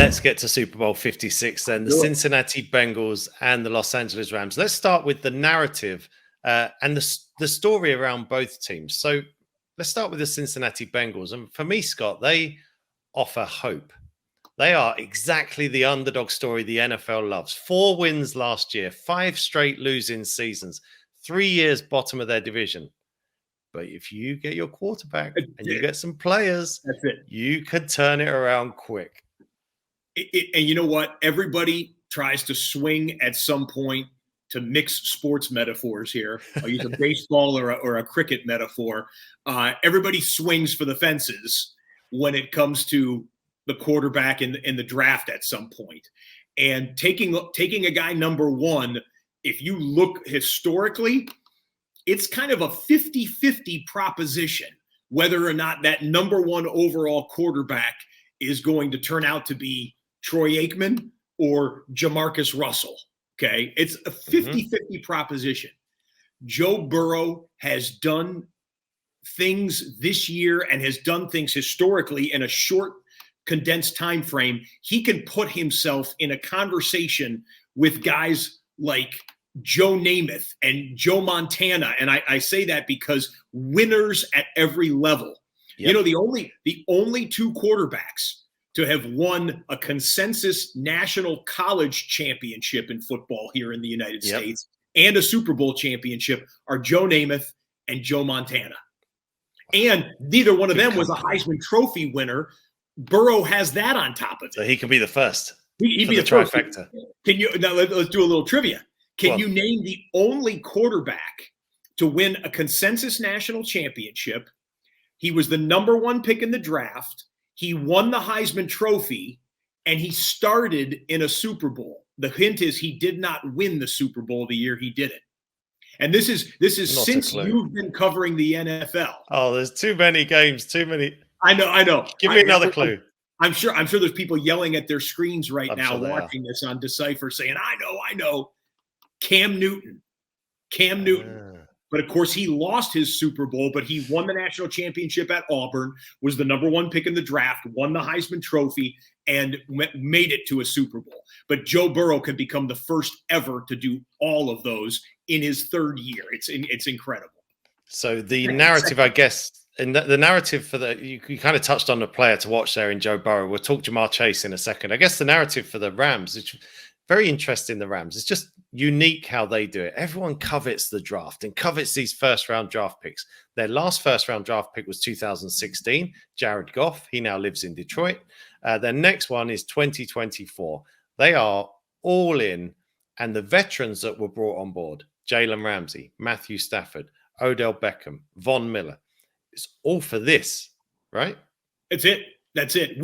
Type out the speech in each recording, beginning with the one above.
let's get to Super Bowl 56 then. The Cincinnati Bengals and the Los Angeles Rams. Let's start with the narrative and the story around both teams. So let's start with the Cincinnati Bengals. And for me, Scott, they offer hope. They are exactly the underdog story the NFL loves. 4 wins last year, 5 straight losing seasons, 3 years bottom of their division. But if you get your quarterback and you get some players, you could turn it around quick. And you know what? Everybody tries to swing at some point to mix sports metaphors here. I'll use a baseball or a cricket metaphor. Everybody swings for the fences when it comes to the quarterback in the draft at some point. And taking a guy number 1, if you look historically, it's kind of a 50-50 proposition whether or not that number 1 overall quarterback is going to turn out to be Troy Aikman or Jamarcus Russell. Okay. It's a 50-50 proposition. Joe Burrow has done things this year and has done things historically in a short, condensed time frame. He can put himself in a conversation with guys like Joe Namath and Joe Montana. And I say that because winners at every level. Yep. You know, the only 2 quarterbacks to have won a consensus national college championship in football here in the United States and a Super Bowl championship are Joe Namath and Joe Montana. And neither one of them was a Heisman Trophy winner. Burrow has that on top of it. So he can be the first. He'd be the trifecta. Can you now let's do a little trivia. Can you name the only quarterback to win a consensus national championship? He was the number 1 pick in the draft. He won the Heisman Trophy, and he started in a Super Bowl. The hint is he did not win the Super Bowl the year he did it. And this is since you've been covering the NFL. Oh, there's too many games, too many. I know. Give me another clue. I'm sure there's people yelling at their screens right now watching this on Decyfr saying, I know. Cam Newton. But of course, he lost his Super Bowl, but he won the national championship at Auburn, was the number 1 pick in the draft, won the Heisman Trophy, and made it to a Super Bowl. But Joe Burrow can become the first ever to do all of those in his 3rd year. It's incredible. So the narrative, I guess, and the narrative for you kind of touched on the player to watch there in Joe Burrow. We'll talk Jamar Chase in a second. I guess the narrative for the Rams, it's very interesting, the Rams. It's just unique how they do it. Everyone covets the draft and covets these first-round draft picks. Their last first-round draft pick was 2016, Jared Goff. He now lives in Detroit. Their next one is 2024. They are all in, and the veterans that were brought on board, Jalen Ramsey, Matthew Stafford, Odell Beckham, Von Miller, it's all for this, right? That's it.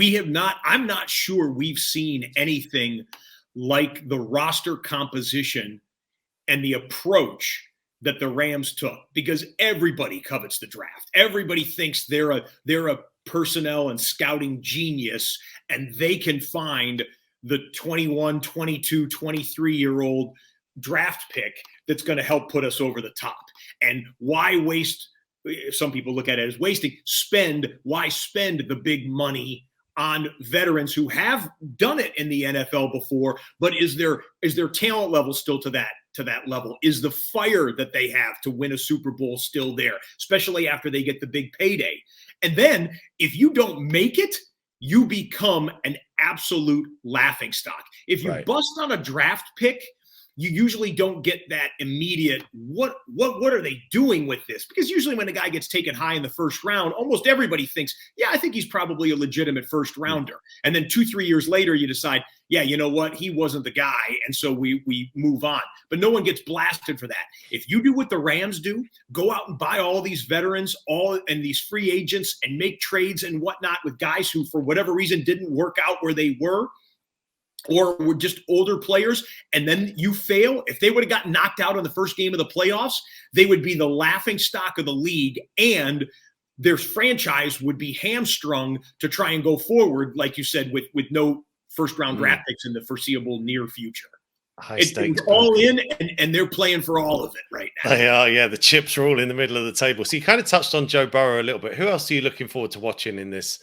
I'm not sure we've seen anything like the roster composition and the approach that the Rams took, because everybody covets the draft. Everybody thinks they're a personnel and scouting genius, and they can find the 21, 22, 23-year-old draft pick that's going to help put us over the top. And why waste? Some people look at it as wasting. Why spend the big money on veterans who have done it in the NFL before, but is their talent level still to that level? Is the fire that they have to win a Super Bowl still there, especially after they get the big payday? And then if you don't make it, you become an absolute laughingstock. If you bust on a draft pick, you usually don't get that immediate, what are they doing with this? Because usually when a guy gets taken high in the first round, almost everybody thinks, yeah, I think he's probably a legitimate first rounder. And then 2-3 years later, you decide, yeah, you know what? He wasn't the guy. And so we move on. But no one gets blasted for that. If you do what the Rams do, go out and buy all these veterans, and these free agents, and make trades and whatnot with guys who, for whatever reason, didn't work out where they were, or were just older players, and then you fail. If they would have gotten knocked out in the first game of the playoffs, they would be the laughing stock of the league, and their franchise would be hamstrung to try and go forward, like you said, with no first-round draft picks in the foreseeable near future. It's all in, and they're playing for all of it right now. They are, yeah. The chips are all in the middle of the table. So you kind of touched on Joe Burrow a little bit. Who else are you looking forward to watching in this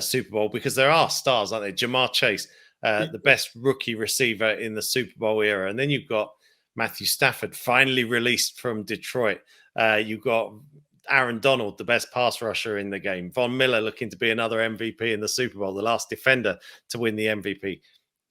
Super Bowl? Because there are stars, aren't there? Jamar Chase. the best rookie receiver in the Super Bowl era. And then you've got Matthew Stafford, finally released from Detroit. You've got Aaron Donald, the best pass rusher in the game. Von Miller looking to be another MVP in the Super Bowl, the last defender to win the MVP.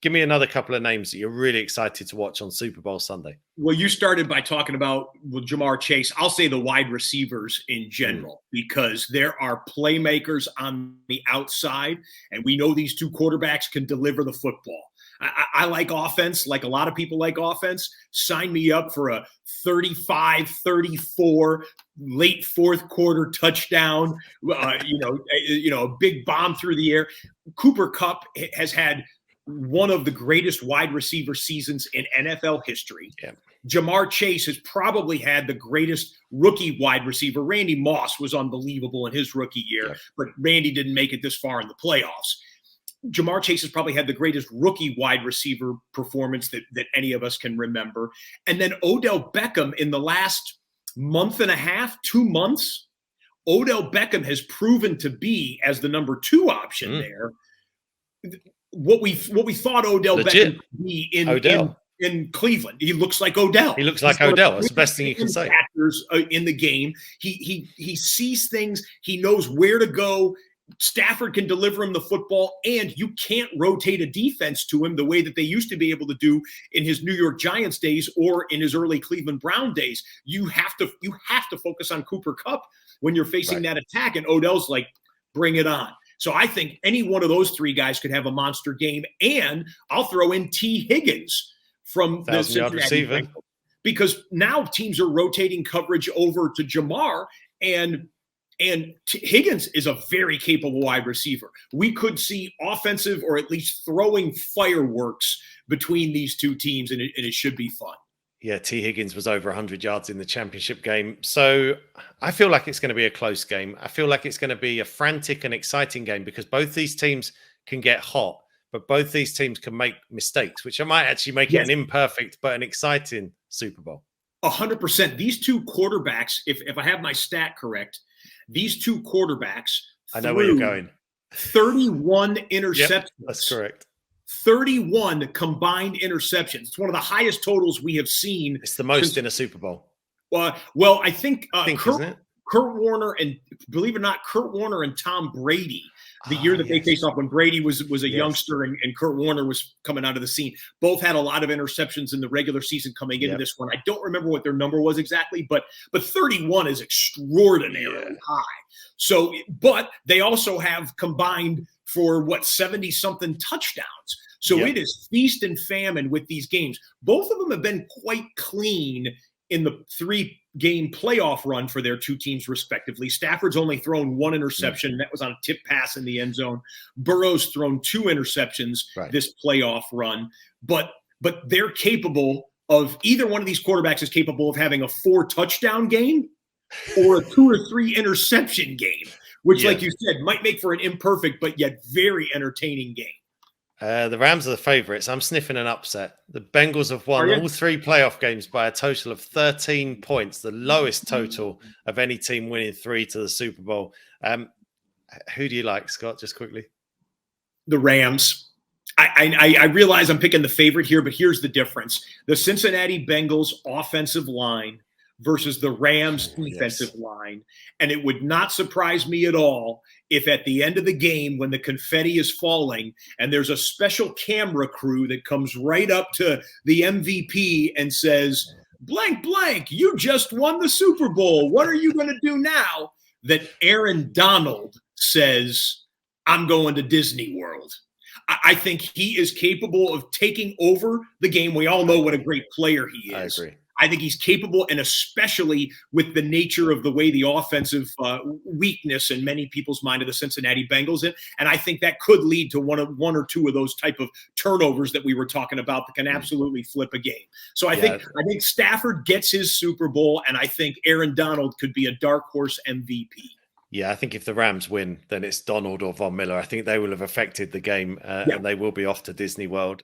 Give me another couple of names that you're really excited to watch on Super Bowl Sunday. Well, you started by talking about Jamar Chase. I'll say the wide receivers in general, because there are playmakers on the outside, and we know these two quarterbacks can deliver the football. I like offense, like a lot of people like offense. Sign me up for a 35-34 late fourth quarter touchdown, a big bomb through the air. Cooper Kupp has had one of the greatest wide receiver seasons in NFL history. Yeah. Jamar Chase has probably had the greatest rookie wide receiver. Randy Moss was unbelievable in his rookie year, but Randy didn't make it this far in the playoffs. Jamar Chase has probably had the greatest rookie wide receiver performance that any of us can remember. And then Odell Beckham in the last month and a half, 2 months, Odell Beckham has proven to be, as the number 2 option there, what we thought Odell Beckham could be in Cleveland. He looks like Odell. He looks like Odell. That's the best thing you can say. In the game, he sees things. He knows where to go. Stafford can deliver him the football, and you can't rotate a defense to him the way that they used to be able to do in his New York Giants days or in his early Cleveland Brown days. You have to focus on Cooper Kupp when you're facing that attack, and Odell's like, bring it on. So I think any one of those 3 guys could have a monster game, and I'll throw in T. Higgins from the Cincinnati Bengals, because now teams are rotating coverage over to Jamar, and Higgins is a very capable wide receiver. We could see offensive or at least throwing fireworks between these two teams, and it should be fun. Yeah, T. Higgins was over 100 yards in the championship game. So I feel like it's going to be a close game. I feel like it's going to be a frantic and exciting game, because both these teams can get hot, but both these teams can make mistakes, which might actually make it an imperfect but an exciting Super Bowl. 100%. These two quarterbacks, if I have my stat correct, these two quarterbacks, I know where you're going. 31 interceptions. Yep, that's correct. 31 combined interceptions. It's one of the highest totals we have seen. It's the most in a Super Bowl. Well, I think isn't it? Kurt Warner, and believe it or not, Kurt Warner and Tom Brady, the year that they faced off when Brady was a youngster and Kurt Warner was coming out of the scene, both had a lot of interceptions in the regular season coming into this one. I don't remember what their number was exactly, but 31 is extraordinarily high. So, but they also have combined for 70-something touchdowns. So it is feast and famine with these games. Both of them have been quite clean in the 3-game playoff run for their two teams, respectively. Stafford's only thrown 1 interception. That was on a tip pass in the end zone. Burrow's thrown 2 interceptions this playoff run. But they're capable of, either one of these quarterbacks is capable of having a 4-touchdown game or a 2 or 3 interception game, which, like you said, might make for an imperfect but yet very entertaining game. The Rams are the favorites. I'm sniffing an upset. The Bengals have won all 3 playoff games by a total of 13 points, the lowest total of any team winning 3 to the Super Bowl. Who do you like, Scott, just quickly? The Rams. I realize I'm picking the favorite here, but here's the difference. The Cincinnati Bengals offensive line versus the Rams defensive line. And it would not surprise me at all if at the end of the game, when the confetti is falling and there's a special camera crew that comes right up to the MVP and says, blank, blank, you just won the Super Bowl. What are you going to do now? That Aaron Donald says, I'm going to Disney World. I think he is capable of taking over the game. We all know what a great player he is. I agree. I think he's capable, and especially with the nature of the way the offensive weakness in many people's mind of the Cincinnati Bengals. And I think that could lead to one or two of those type of turnovers that we were talking about that can absolutely flip a game. So I think Stafford gets his Super Bowl, and I think Aaron Donald could be a dark horse MVP. Yeah, I think if the Rams win, then it's Donald or Von Miller. I think they will have affected the game, and they will be off to Disney World.